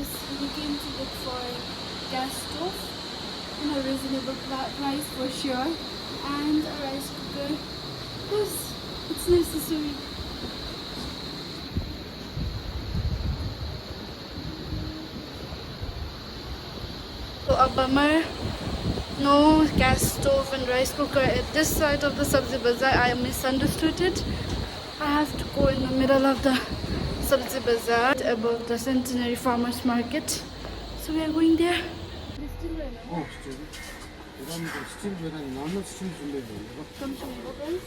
because we came to look for gas stove in a reasonable price for sure, and a rice cooker because it's necessary. So a bummer, no gas stove and rice cooker at this side of the Sabzi Bazaar. I misunderstood it. I have to go in the middle of the Sabzi Bazaar above the Centenary Farmers Market. So we are going there. Oh, still. Still, normal still. Come to me, guys.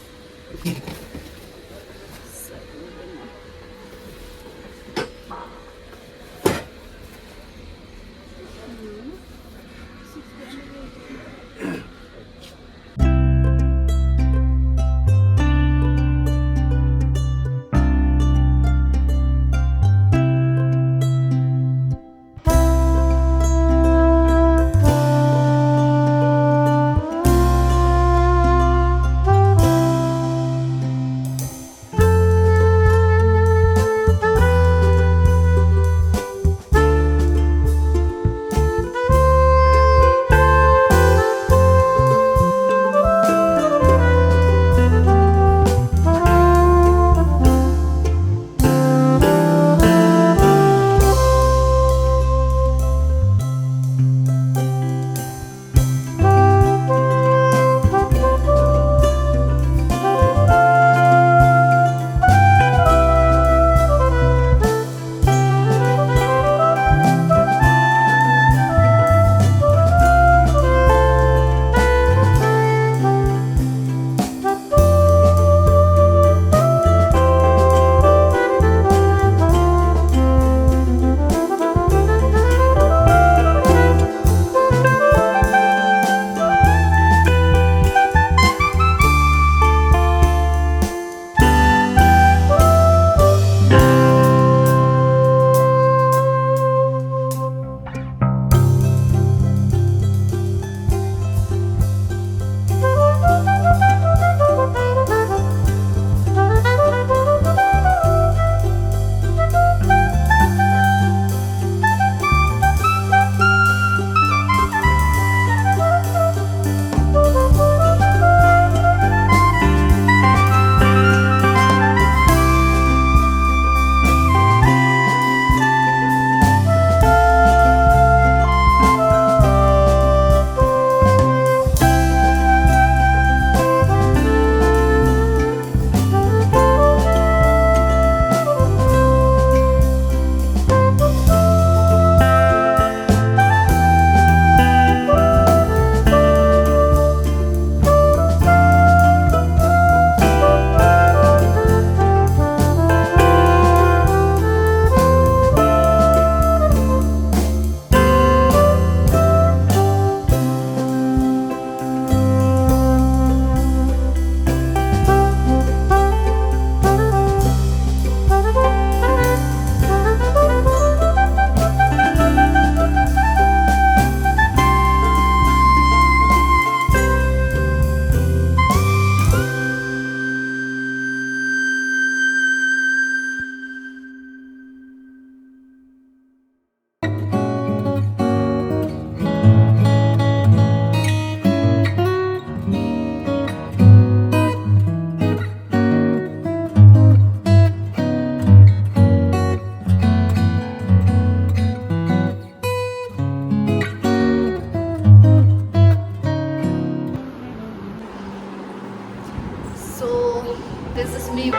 This is me.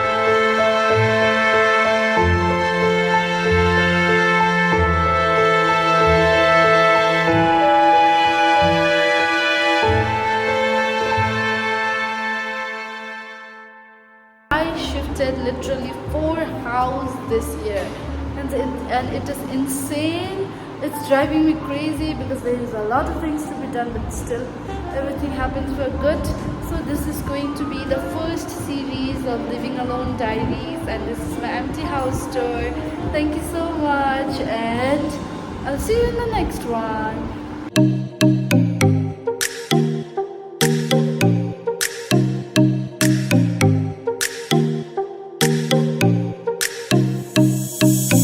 I shifted literally 4 houses this year, and it is insane. It's driving me crazy because there is a lot of things to be done, but still everything happens for good. So this is going to be the first series of Living Alone Diaries, and this is my empty house tour. Thank you so much, and I'll see you in the next one.